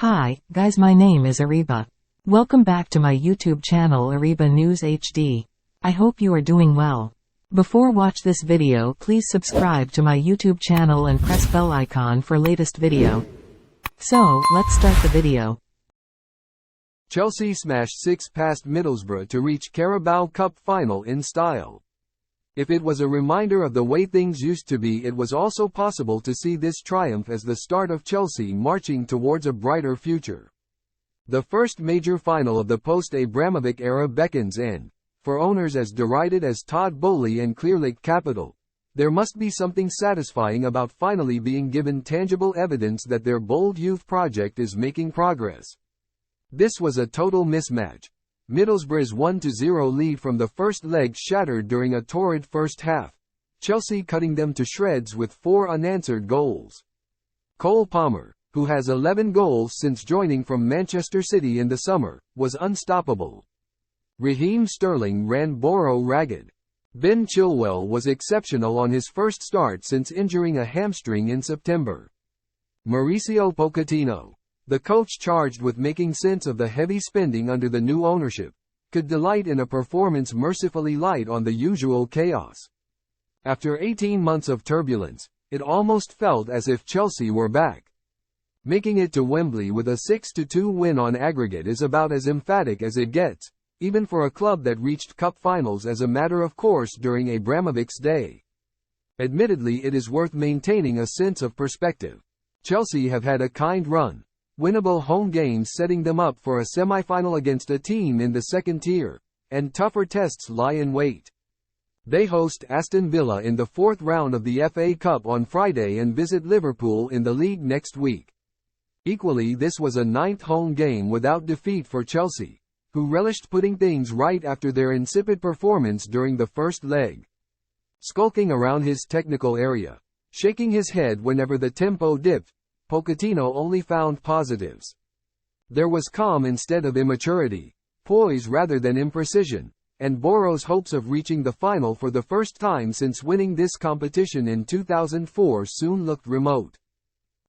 Hi, guys, my name is Ariba. Welcome back to my YouTube channel Ariba News HD. I hope you are doing well. Before watch this video, please subscribe to my YouTube channel and press bell icon for latest video. So, let's start the video. Chelsea smashed 6 past Middlesbrough to reach Carabao Cup final in style. If it was a reminder of the way things used to be, it was also possible to see this triumph as the start of Chelsea marching towards a brighter future. The first major final of the post-Abramovich era beckons and, for owners as derided as Todd Boehly and Clearlake Capital, there must be something satisfying about finally being given tangible evidence that their bold youth project is making progress. This was a total mismatch. Middlesbrough's 1-0 lead from the first leg shattered during a torrid first half, Chelsea cutting them to shreds with 4 unanswered goals. Cole Palmer, who has 11 goals since joining from Manchester City in the summer, was unstoppable. Raheem Sterling ran Boro ragged. Ben Chilwell was exceptional on his first start since injuring a hamstring in September. Mauricio Pochettino, the coach charged with making sense of the heavy spending under the new ownership, could delight in a performance mercifully light on the usual chaos. After 18 months of turbulence, it almost felt as if Chelsea were back. Making it to Wembley with a 6-2 win on aggregate is about as emphatic as it gets, even for a club that reached cup finals as a matter of course during Abramovich's day. Admittedly, it is worth maintaining a sense of perspective. Chelsea have had a kind run, winnable home games setting them up for a semi-final against a team in the second tier, and tougher tests lie in wait. They host Aston Villa in the 4th round of the FA Cup on Friday and visit Liverpool in the league next week. Equally, this was a 9th home game without defeat for Chelsea, who relished putting things right after their insipid performance during the first leg. Skulking around his technical area, shaking his head whenever the tempo dipped, Pochettino only found positives. There was calm instead of immaturity, poise rather than imprecision, and Boro's hopes of reaching the final for the first time since winning this competition in 2004 soon looked remote.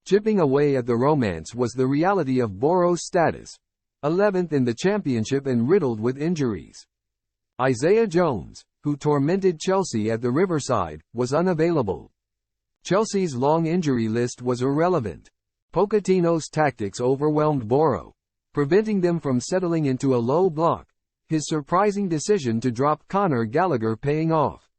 Chipping away at the romance was the reality of Boro's status, 11th in the championship and riddled with injuries. Isaiah Jones, who tormented Chelsea at the Riverside, was unavailable. Chelsea's long injury list was irrelevant. Pochettino's tactics overwhelmed Boro, preventing them from settling into a low block, his surprising decision to drop Conor Gallagher paying off.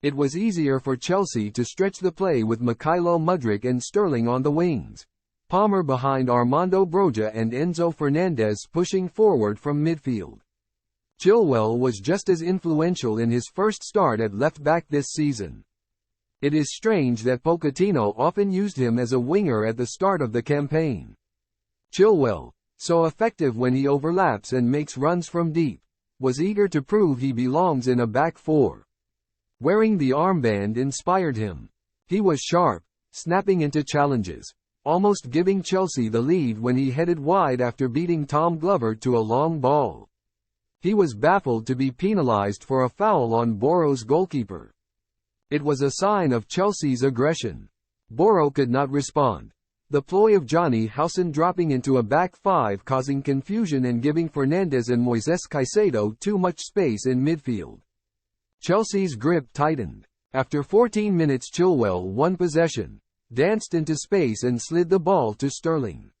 It was easier for Chelsea to stretch the play with Mykhailo Mudryk and Sterling on the wings, Palmer behind Armando Broja and Enzo Fernandez pushing forward from midfield. Chilwell was just as influential in his first start at left-back this season. It is strange that Pochettino often used him as a winger at the start of the campaign. Chilwell, so effective when he overlaps and makes runs from deep, was eager to prove he belongs in a back four. Wearing the armband inspired him. He was sharp, snapping into challenges, almost giving Chelsea the lead when he headed wide after beating Tom Glover to a long ball. He was baffled to be penalised for a foul on Boro's goalkeeper. It was a sign of Chelsea's aggression. Boro could not respond. The ploy of Johnny Howson dropping into a back 5 causing confusion and giving Fernandez and Moises Caicedo too much space in midfield. Chelsea's grip tightened. After 14 minutes, Chilwell won possession, danced into space and slid the ball to Sterling.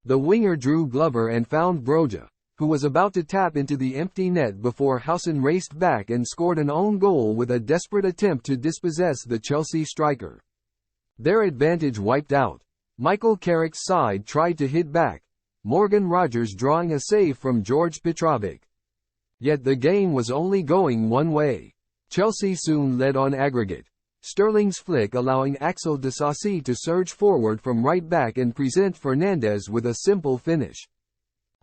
The winger drew Glover and found Broja, who was about to tap into the empty net before Howson raced back and scored an own goal with a desperate attempt to dispossess the Chelsea striker. Their advantage wiped out. Michael Carrick's side tried to hit back, Morgan Rogers drawing a save from George Petrovic. Yet the game was only going one way. Chelsea soon led on aggregate, Sterling's flick allowing Axel Disasi to surge forward from right back and present Fernandez with a simple finish.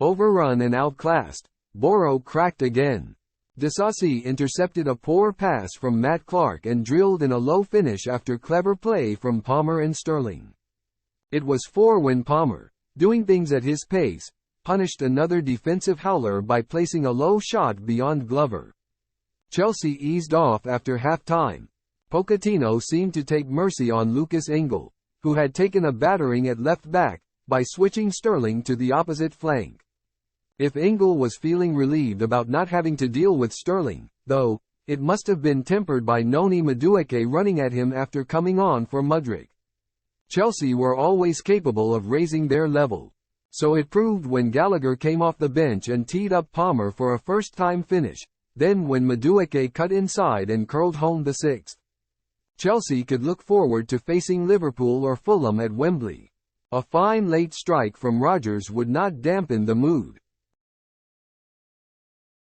Overrun and outclassed, Boro cracked again. Disasi intercepted a poor pass from Matt Clark and drilled in a low finish after clever play from Palmer and Sterling. It was 4 when Palmer, doing things at his pace, punished another defensive howler by placing a low shot beyond Glover. Chelsea eased off after half-time. Pochettino seemed to take mercy on Lucas Engel, who had taken a battering at left back, by switching Sterling to the opposite flank. If Engel was feeling relieved about not having to deal with Sterling, though, it must have been tempered by Noni Madueke running at him after coming on for Mudryk. Chelsea were always capable of raising their level. So it proved when Gallagher came off the bench and teed up Palmer for a first-time finish, then when Madueke cut inside and curled home the sixth. Chelsea could look forward to facing Liverpool or Fulham at Wembley. A fine late strike from Rodgers would not dampen the mood.